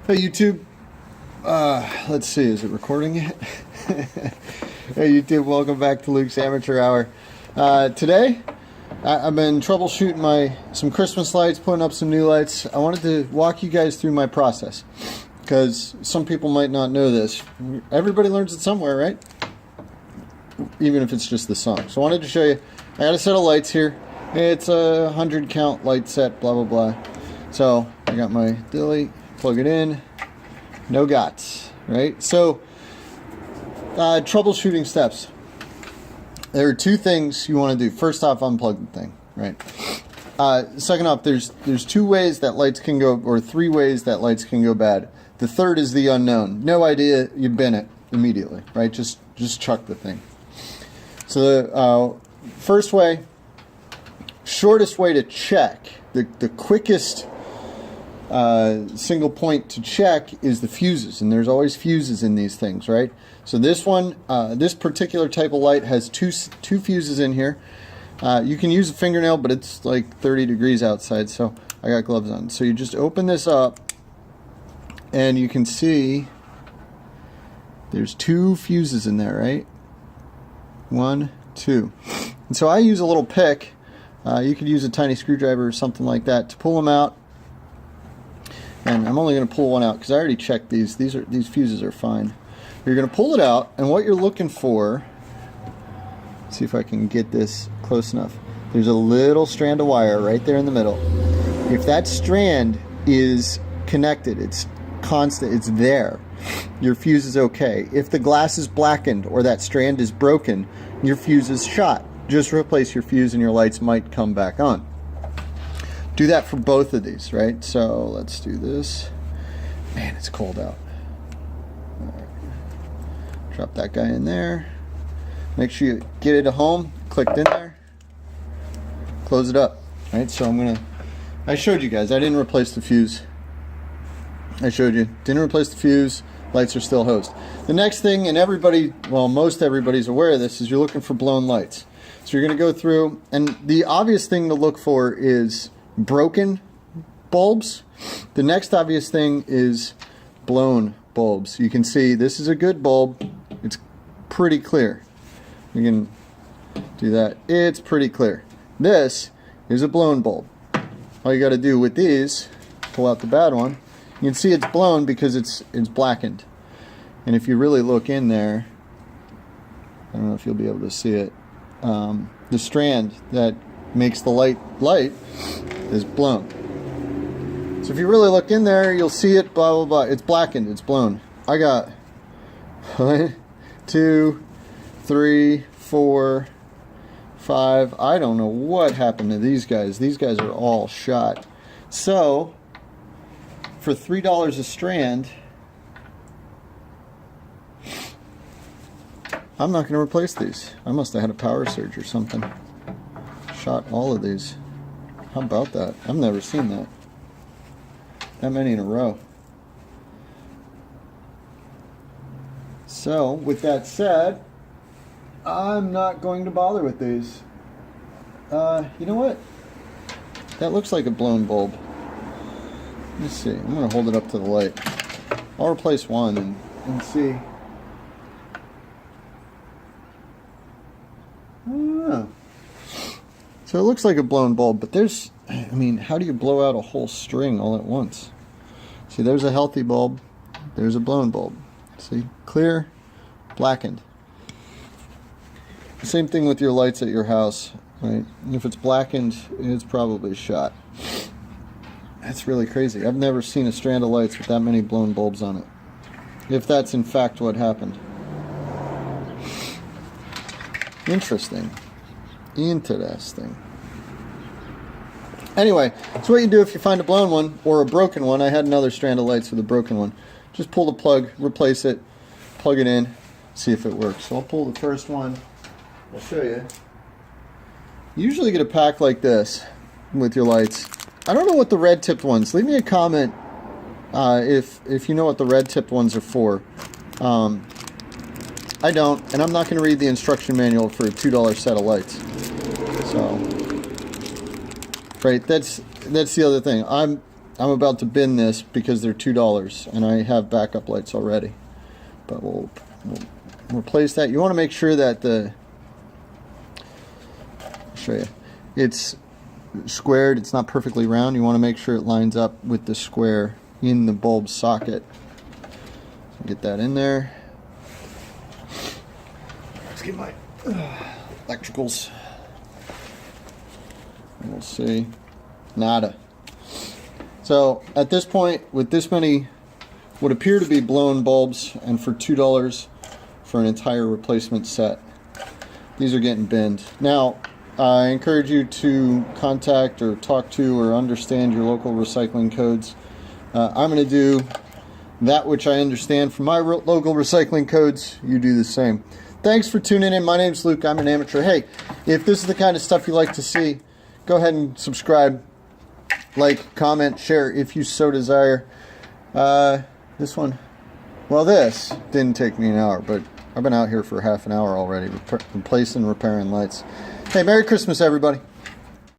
Hey YouTube, let's see, is it recording yet? Hey YouTube, welcome back to Luke's Amateur Hour. Today, I've been troubleshooting some Christmas lights, putting up some new lights. I wanted to walk you guys through my process, because some people might not know this. Everybody learns it somewhere, right? Even if it's just the song. So I wanted to show you, I got a set of lights here. It's a 100 count light set, blah blah blah. So I got my dilly, plug it in, no gots, right? So troubleshooting steps. There are two things you want to do. First off, unplug the thing, right? Second off, there's two ways that lights can go, or three ways that lights can go bad. The third is the unknown. No idea, you bin it immediately, right? Just chuck the thing. So the first way, shortest way to check, the quickest single point to check is the fuses, and there's always fuses in these things, right? So this one, this particular type of light has two fuses in here. You can use a fingernail, but it's like 30 degrees outside, so I got gloves on. So you just open this up, and you can see there's two fuses in there, right? 1, 2. And so I use a little pick. You could use a tiny screwdriver or something like that to pull them out. And I'm only going to pull one out because I already checked these. These fuses are fine. You're going to pull it out, and what you're looking for, see if I can get this close enough. There's a little strand of wire right there in the middle. If that strand is connected, it's constant, it's there, your fuse is okay. If the glass is blackened or that strand is broken, your fuse is shot. Just replace your fuse and your lights might come back on. Do that for both of these, right? So let's do this. Man, it's cold out. All right. Drop that guy in there. Make sure you get it at home, clicked in there. Close it up, right? So I showed you guys, I didn't replace the fuse. I showed you, didn't replace the fuse, lights are still hosed. The next thing, and everybody, well, most everybody's aware of this, is you're looking for blown lights. So you're gonna go through, and the obvious thing to look for is broken bulbs. The next obvious thing is blown bulbs. You can see this is a good bulb. It's pretty clear. You can do that. It's pretty clear. This is a blown bulb. All you got to do with these, pull out the bad one. You can see it's blown because it's blackened. And if you really look in there, I don't know if you'll be able to see it. The strand that makes the light is blown. So if you really look in there, you'll see it, blah blah blah. It's blackened, it's blown. I got 1, 2, 3, 4, 5. I don't know what happened to these guys. These guys are all shot. So for $3 a strand, I'm not going to replace these. I must have had a power surge or something. Shot all of these. How about that? I've never seen that. That many in a row. So, with that said, I'm not going to bother with these. You know what? That looks like a blown bulb. Let me see. I'm going to hold it up to the light. I'll replace one and see. Oh. So it looks like a blown bulb, but there's, I mean, how do you blow out a whole string all at once? See, there's a healthy bulb, there's a blown bulb. See, clear, blackened. Same thing with your lights at your house, right? If it's blackened, it's probably shot. That's really crazy. I've never seen a strand of lights with that many blown bulbs on it. If that's in fact what happened. Interesting. Interesting. Anyway, so what you do if you find a blown one or a broken one, I had another strand of lights with a broken one. Just pull the plug, replace it, plug it in, see if it works. So I'll pull the first one. I'll show you. You usually get a pack like this with your lights. I don't know what the red tipped ones. Leave me a comment if you know what the red tipped ones are for. I don't, and I'm not going to read the instruction manual for a $2 set of lights. So, right, that's the other thing. I'm about to bin this because they're $2 and I have backup lights already. But we'll replace that. You want to make sure that I'll show you, it's squared, it's not perfectly round. You want to make sure it lines up with the square in the bulb socket. So get that in there. Let's get my electricals. And we'll see. Nada. So at this point, with this many what appear to be blown bulbs, and for $2 for an entire replacement set, these are getting binned. Now, I encourage you to contact or talk to or understand your local recycling codes. I'm going to do that which I understand from my local recycling codes. You do the same. Thanks for tuning in. My name's Luke. I'm an amateur. Hey, if this is the kind of stuff you like to see, go ahead and subscribe, like, comment, share if you so desire. This one, well, this didn't take me an hour, but I've been out here for half an hour already replacing and repairing lights. Hey, Merry Christmas, everybody.